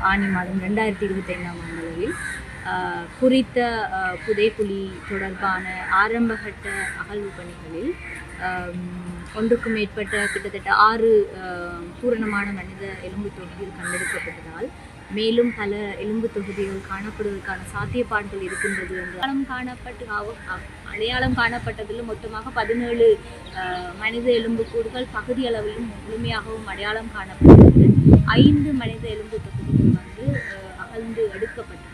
ஆனி மாதம் 2025ஆம் ஆண்டளவில் குறித்த புதைகுழி தொடர்பான ஆரம்பகட்ட அகழ்வு பணிகளில் ஒன்றுக்கும் மேற்பட்ட கிட்டத்தட்ட 6 பூரணமான மனித எலும்பு தொகுதிகள் கண்டெடுக்கப்பட்டதால் மேலும் பல எலும்பு தொகுதிகள் காணப்படுவதற்கான சாத்தியப்பாடுகள் இருக்கின்றது என்று அடையாளம் காணப்பட்டதில் மொத்தமாக 17 மனித எலும்புக்கூடுகள் பகுதி அளவிலும் முழுமையாகவும் அடையாளம் காணப்பட்டது. 5 மனித எலும்பு தொகுதிகள் வந்து அகழ்ந்து எடுக்கப்பட்டது.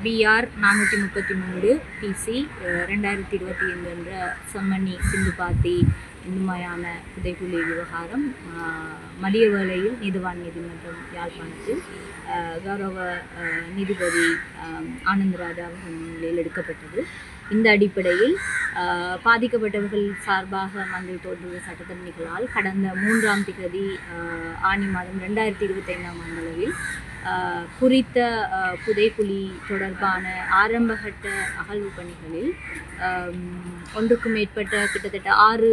BR 433 PC 2025 என்ற செம்மணி சிந்துபாத்தி இந்துமயான புதைகுழி விவகாரம் மதிய வேளையில் நீதிவான் நீதிமன்றம் யாழ்ப்பாணத்தில் கௌரவ நீதிபதி ஆனந்தராஜா முன்னிலையில் எடுக்கப்பட்டது. இந்த அடிப்படையில் பாதிக்கப்பட்டவர்கள் சார்பாக மங்கள் தோன்றிய சட்டத்தரணிகளால் கடந்த 3ஆம் திகதி ஆனி மாதம் 2025ஆம் ஆண்டளவில் குறித்த புதைகுழி தொடர்பான ஆரம்பகட்ட அகழ்வு பணிகளில் ஒன்றுக்கும் மேற்பட்ட கிட்டத்தட்ட 6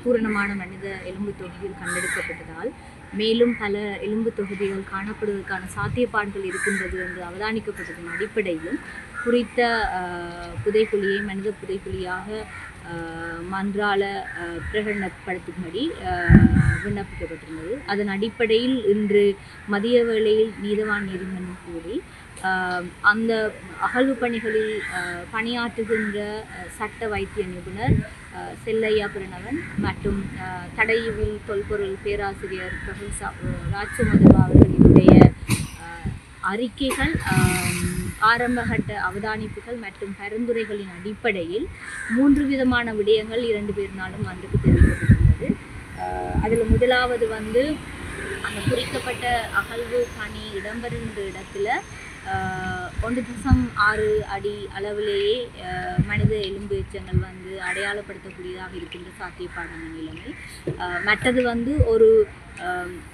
பூரணமான மனித எலும்பு தொகுதிகள் கண்டெடுக்கப்பட்டதால் மேலும் பல எலும்பு தொகுதிகள் காணப்படுவதற்கான சாத்தியப்பாடுகள் இருக்கின்றது என்று அவதானிக்கப்பட்டதன் அடிப்படையில் குறித்த புதைகுழியை மனித புதைகுழியாக மன்றால பிரகடனப்படுத்தும்படி விண்ணப்பிக்கப்பட்டிருந்தது. அதன் அடிப்படையில் இன்று மதிய வேளையில் நீதவான் நீதிமன்றம் கூடி அந்த அகழ்வு பணிகளில் பணியாற்றுகின்ற சட்ட வைத்திய நிபுணர் செல்லையா பிரணவன் மற்றும் தடையுவில் தொல்பொருள் பேராசிரியர் ப்ரொஃபஸர் ராஜ்சுமதவா அவர்களினுடைய அறிக்கைகள், ஆரம்பகட்ட அவதானிப்புகள் மற்றும் பரிந்துரைகளின் அடிப்படையில் 3 விதமான விடயங்கள் 2 பேரினாலும் அன்றைக்கு தெரிவிக்கப்பட்டுள்ளது. அதில் முதலாவது வந்து அந்த குறிக்கப்பட்ட அகழ்வு பணி இடம்பெறுகின்ற இடத்துல 1.6 அடி அளவிலேயே மனித எலும்பு எச்சங்கள் வந்து அடையாளப்படுத்தக்கூடியதாக இருக்கின்ற சாத்தியப்பாடான நிலைமை. மற்றது வந்து ஒரு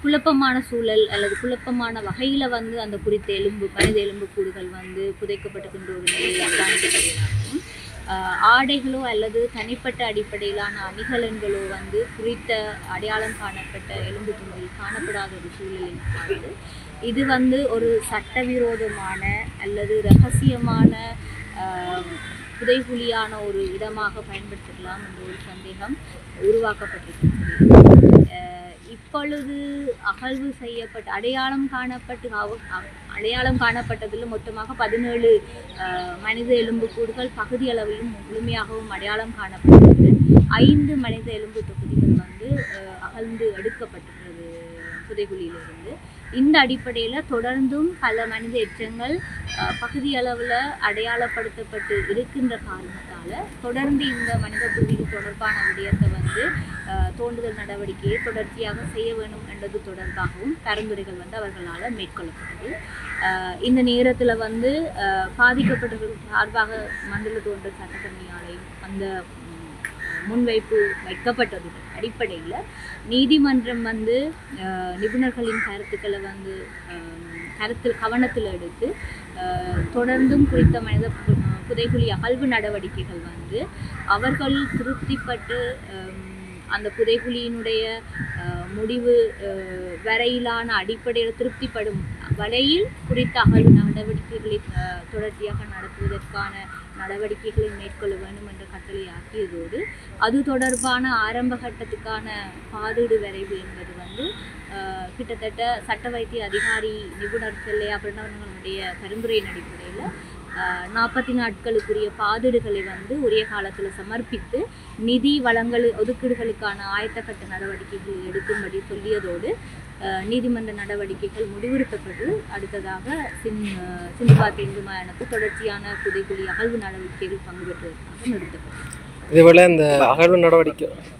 குழப்பமான சூழல் அல்லது குழப்பமான வகையில் வந்து அந்த குறித்த மனித எலும்புக்கூடுகள் வந்து புதைக்கப்பட்டிருக்கின்ற ஒரு நிலையில் அவதானிக்கப்படுவதாகவும் ஆடைகளோ அல்லது தனிப்பட்ட அடிப்படையிலான அணிகலன்களோ வந்து குறித்த அடையாளம் காணப்பட்ட எலும்பு துண்டில் காணப்படாத ஒரு சூழலின் பார்த்து இது வந்து ஒரு சட்டவிரோதமான அல்லது இரகசியமான புதைகுழியான ஒரு இடமாக பயன்படுத்தலாம் என்ற ஒரு சந்தேகம் உருவாக்கப்பட்டிருக்கிறது. இப்பொழுது அகழ்வு செய்யப்பட்ட அடையாளம் காணப்பட்டதில் மொத்தமாக 17 மனித எலும்புக்கூடுகள் பகுதி அளவிலும் முழுமையாகவும் அடையாளம் காணப்பட்டது. 5 மனித எலும்பு தொகுதிகள் வந்து அகழ்ந்து எடுக்கப்பட்டிருக்கிறது புதைகுழியிலிருந்து. இந்த அடிப்படையில் தொடர்ந்தும் பல மனித எச்சங்கள் பகுதி அளவில் அடையாளப்படுத்தப்பட்டு இருக்கின்ற காரணத்தால் தொடர்ந்து இந்த மனித புதைகுழி தொடர்பான விடயத்தை வந்து தோண்டுதல் நடவடிக்கையை தொடர்ச்சியாக செய்ய வேண்டும் என்பது தொடர்பாகவும் பரிந்துரைகள் வந்து அவர்களால் மேற்கொள்ளப்பட்டது. இந்த நேரத்தில் வந்து பாதிக்கப்பட்டவர்கள் சார்பாக மண்டல தோன்றல் சட்டத்தரணி ஆணையம் அந்த முன்வைப்பு வைக்கப்பட்டதன் அடிப்படையில் நீதிமன்றம் வந்து நிபுணர்களின் கருத்துக்களை வந்து கவனத்தில் எடுத்து தொடர்ந்தும் குறித்த மனித புதைகுழி அகழ்வு நடவடிக்கைகள் வந்து அவர்கள் திருப்திப்பட்டு அந்த புதைகுழியினுடைய முடிவு வரையிலான அடிப்படையில் திருப்திப்படும் வரையில் குறித்த அகழ்வு நடவடிக்கைகளை தொடர்ச்சியாக நடத்துவதற்கான நடவடிக்கைகளை மேற்கொள்ள வேண்டும் என்ற கட்டளை ஆக்கியதோடு அது தொடர்பான ஆரம்ப கட்டத்துக்கான பாதீடு வரைவு என்பது வந்து கிட்டத்தட்ட சட்ட வைத்திய அதிகாரி நிபுணர் செல்லையா பிரணவனுடைய பரிந்துரையின் அடிப்படையில் 40 நாட்களுக்குரிய பாதீடுகளை வந்து உரிய காலத்தில் சமர்ப்பித்து நிதி வளங்கள் ஒதுக்கீடுகளுக்கான ஆயத்தக்கட்ட நடவடிக்கைகள் எடுக்கும்படி சொல்லியதோடு நீதிமன்ற நடவடிக்கைகள் முடிவெடுக்கப்பட்டு அடுத்ததாக சிந்துபாத்தி இந்துமயானுக்கு தொடர்ச்சியான புதைகுழி அகழ்வு நடவடிக்கைகள் பங்கு பெற்றதற்காக நிறுத்தப்பட்டது. இதுபோல இந்த அகழ்வு நடவடிக்கை